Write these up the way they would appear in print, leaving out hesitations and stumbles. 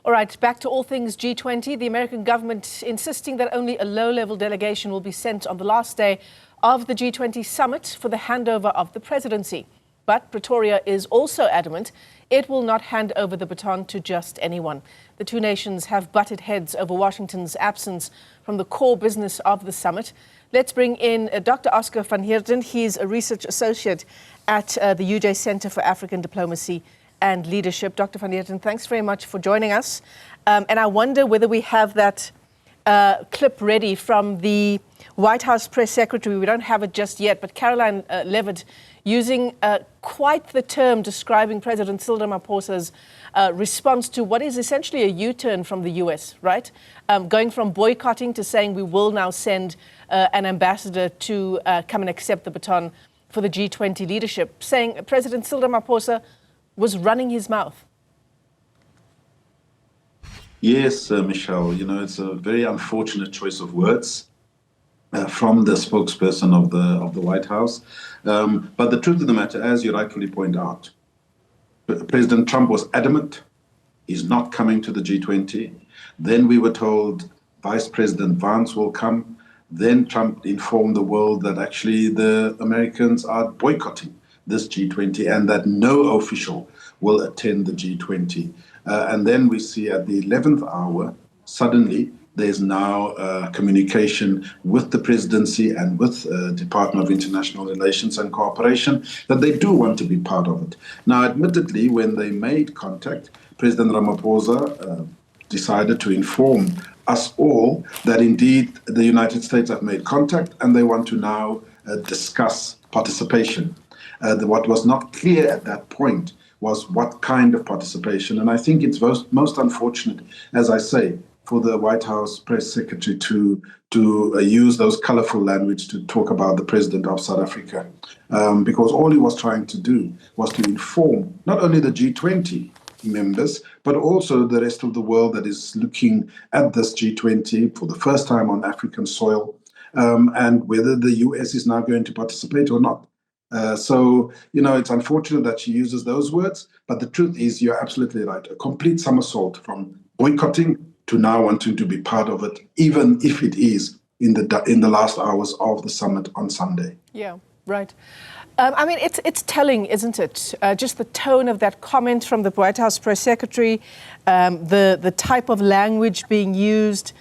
All right, back to all things G20. The American government insisting that only a low-level delegation will be sent on the last day of the G20 summit for the handover of the presidency. But Pretoria is also adamant it will not hand over the baton to just anyone. The two nations have butted heads over Washington's absence from the core business of the summit. Let's bring in Dr. Oscar van Heerden. He's a research associate at the UJ Center for African Diplomacy and Leadership. Dr. van Heerden, thanks very much for joining us. And I wonder whether we have that clip ready from the White House press secretary. We don't have it just yet, but Karoline Levitt using quite the term describing President Cyril Ramaphosa's response to what is essentially a U-turn from the US, right? Going from boycotting to saying we will now send an ambassador to come and accept the baton for the G20 leadership, saying President Cyril Ramaphosa was running his mouth. Yes, Michelle, you know, it's a very unfortunate choice of words from the spokesperson of the White House. But the truth of the matter, as you rightfully point out, President Trump was adamant he's not coming to the G20. Then we were told Vice President Vance will come. Then Trump informed the world that actually the Americans are boycotting this G20 and that no official will attend the G20. And then we see at the 11th hour, suddenly there's now communication with the presidency and with Department of International Relations and Cooperation that they do want to be part of it. Now, admittedly, when they made contact, President Ramaphosa decided to inform us all that indeed the United States have made contact and they want to now discuss participation. What was not clear at that point was what kind of participation. And I think it's most unfortunate, as I say, for the White House press secretary to use those colorful language to talk about the president of South Africa, because all he was trying to do was to inform not only the G20 members, but also the rest of the world that is looking at this G20 for the first time on African soil, and whether the US is now going to participate or not. So, you know, it's unfortunate that she uses those words, but the truth is you're absolutely right. A complete somersault from boycotting to now wanting to be part of it, even if it is in the last hours of the summit on Sunday. Yeah, right. I mean, it's telling, isn't it? Just the tone of that comment from the White House press secretary, the type of language being used.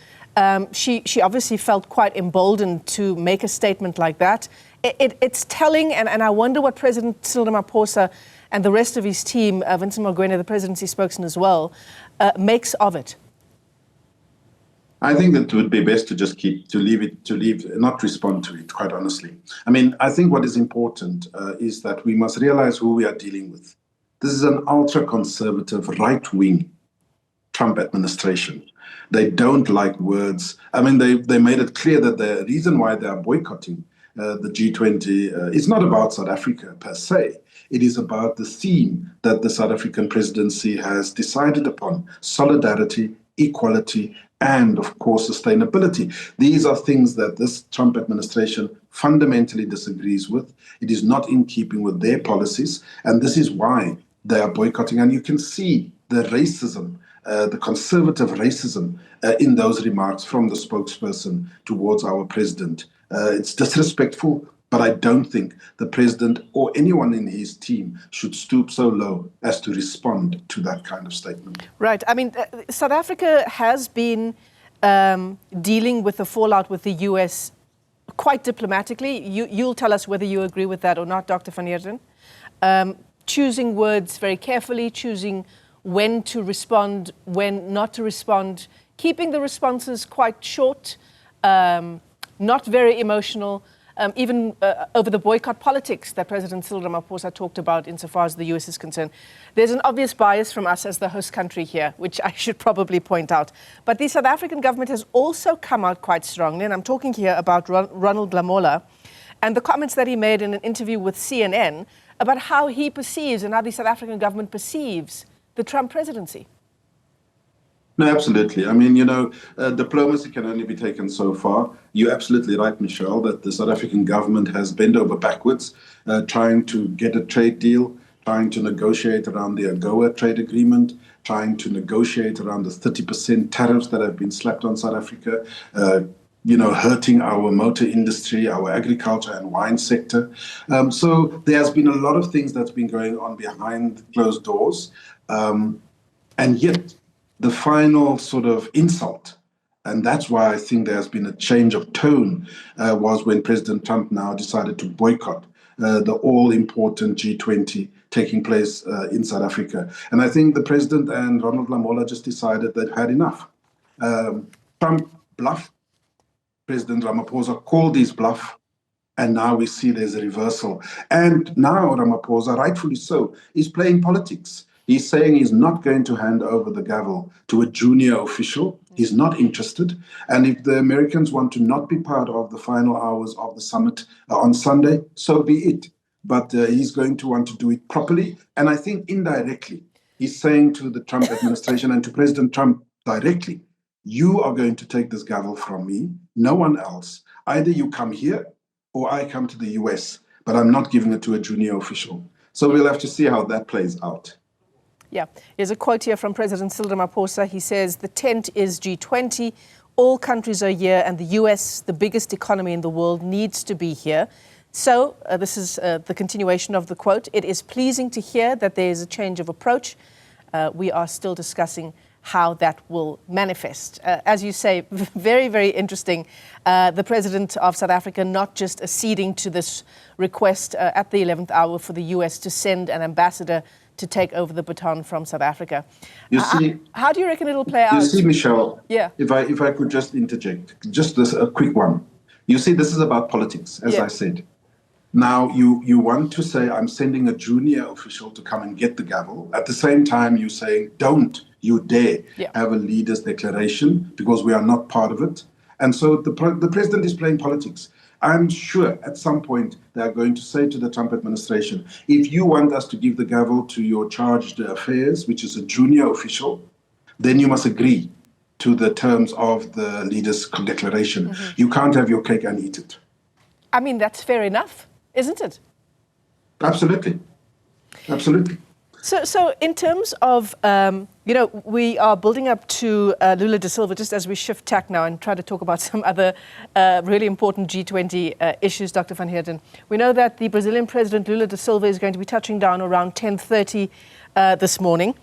She obviously felt quite emboldened to make a statement like that. It's telling, and I wonder what President Cyril Ramaphosa and the rest of his team, Vincent Mogwena, the presidency spokesman as well, makes of it. I think that it would be best to just not respond to it, quite honestly. I mean, I think what is important is that we must realize who we are dealing with. This is an ultra-conservative, right-wing Trump administration. They don't like words. I mean, they made it clear that the reason why they are boycotting the G20 is not about South Africa per se. It is about the theme that the South African presidency has decided upon: solidarity, equality, and of course, sustainability. These are things that this Trump administration fundamentally disagrees with. It is not in keeping with their policies, and this is why they are boycotting. And you can see the racism, the conservative racism in those remarks from the spokesperson towards our president. It's disrespectful, but I don't think the president or anyone in his team should stoop so low as to respond to that kind of statement. Right. I mean, South Africa has been dealing with the fallout with the US quite diplomatically. You'll tell us whether you agree with that or not, Dr. van Heerden. Choosing words very carefully, choosing when to respond, when not to respond, keeping the responses quite short, not very emotional, even over the boycott politics that President Cyril Ramaphosa talked about insofar as the US is concerned. There's an obvious bias from us as the host country here, which I should probably point out. But the South African government has also come out quite strongly, and I'm talking here about Ronald Lamola and the comments that he made in an interview with CNN about how he perceives and how the South African government perceives the Trump presidency. No, absolutely. I mean, you know, diplomacy can only be taken so far. You're absolutely right, Michelle, that the South African government has bent over backwards trying to get a trade deal, trying to negotiate around the AGOA trade agreement, trying to negotiate around the 30% tariffs that have been slapped on South Africa, hurting our motor industry, our agriculture and wine sector. So there has been a lot of things that's been going on behind closed doors. And yet the final sort of insult, and that's why I think there has been a change of tone, was when President Trump now decided to boycott the all-important G20 taking place in South Africa. And I think the President and Ronald Lamola just decided they'd had enough. Trump bluffed. President Ramaphosa called his bluff. And now we see there's a reversal. And now Ramaphosa, rightfully so, is playing politics. He's saying he's not going to hand over the gavel to a junior official. He's not interested. And if the Americans want to not be part of the final hours of the summit on Sunday, so be it. But he's going to want to do it properly. And I think indirectly, he's saying to the Trump administration and to President Trump directly, you are going to take this gavel from me, no one else. Either you come here or I come to the US, but I'm not giving it to a junior official. So we'll have to see how that plays out. Yeah, here's a quote here from President Cyril Ramaphosa. He says, the tent is G20. All countries are here, and the US, the biggest economy in the world, needs to be here. So this is the continuation of the quote. It is pleasing to hear that there is a change of approach. We are still discussing how that will manifest. As you say, very, very interesting. The President of South Africa not just acceding to this request at the 11th hour for the US to send an ambassador to take over the baton from South Africa. You see, how do you reckon it'll play out? You see, Michelle, yeah. if I could just interject, just a quick one. You see, this is about politics, as I said. Now, you want to say, I'm sending a junior official to come and get the gavel. At the same time, you say, don't you dare have a leader's declaration because we are not part of it. And so the president is playing politics. I'm sure at some point they are going to say to the Trump administration, if you want us to give the gavel to your charged affairs, which is a junior official, then you must agree to the terms of the leader's declaration. Mm-hmm. You can't have your cake and eat it. I mean, that's fair enough, isn't it? Absolutely. Absolutely. So in terms of, we are building up to Lula da Silva, just as we shift tack now and try to talk about some other really important G20 issues, Dr. van Heerden. We know that the Brazilian President Lula da Silva is going to be touching down around 10:30 this morning.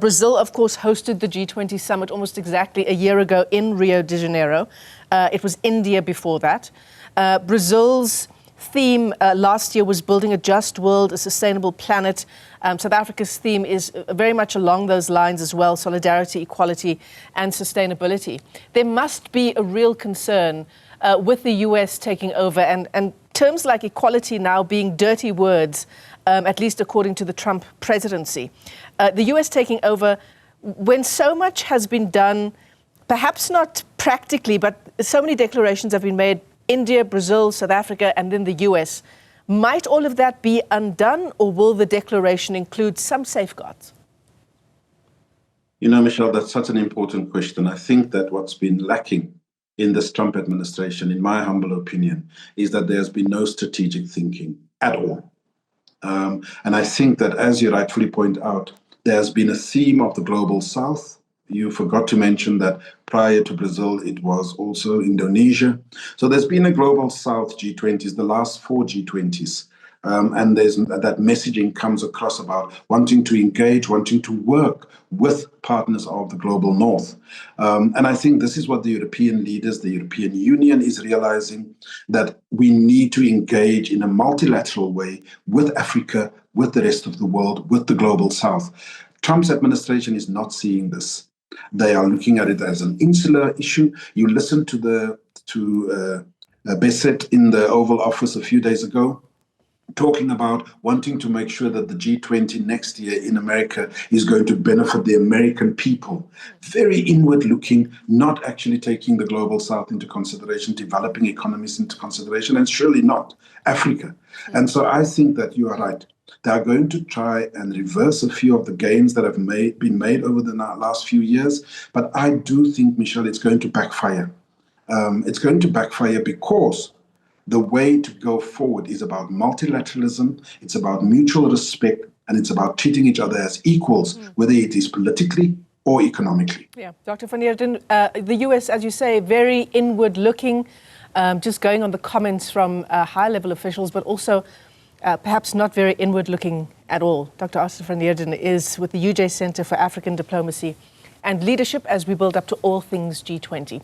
Brazil, of course, hosted the G20 summit almost exactly a year ago in Rio de Janeiro. It was India before that. Brazil's theme last year was building a just world, a sustainable planet. South Africa's theme is very much along those lines as well, solidarity, equality and sustainability. There must be a real concern with the US taking over and terms like equality now being dirty words, at least according to the Trump presidency. The US taking over when so much has been done, perhaps not practically, but so many declarations have been made. India, Brazil, South Africa, and then the US. Might all of that be undone, or will the declaration include some safeguards? You know, Michelle, that's such an important question. I think that what's been lacking in this Trump administration, in my humble opinion, is that there's been no strategic thinking at all. And I think that, as you rightfully point out, there's been a theme of the global South. You forgot to mention that prior to Brazil, it was also Indonesia. So there's been a global South G20s, the last 4 G20s. And there's that messaging comes across about wanting to engage, wanting to work with partners of the global North. And I think this is what the European leaders, the European Union is realizing, that we need to engage in a multilateral way with Africa, with the rest of the world, with the global South. Trump's administration is not seeing this. They are looking at it as an insular issue. You listened to Besset in the Oval Office a few days ago, talking about wanting to make sure that the G20 next year in America is going to benefit the American people. Very inward looking, not actually taking the global South into consideration, developing economies into consideration, and surely not Africa. And so I think that you are right. They are going to try and reverse a few of the gains that have been made over the last few years. But I do think, Michelle, it's going to backfire. It's going to backfire because The way to go forward is about multilateralism, it's about mutual respect, and it's about treating each other as equals, whether it is politically or economically. Yeah, Dr. van Heerden, the US, as you say, very inward-looking, just going on the comments from high-level officials, but also perhaps not very inward-looking at all. Dr. Arthur van Heerden is with the UJ Center for African Diplomacy and Leadership as we build up to all things G20.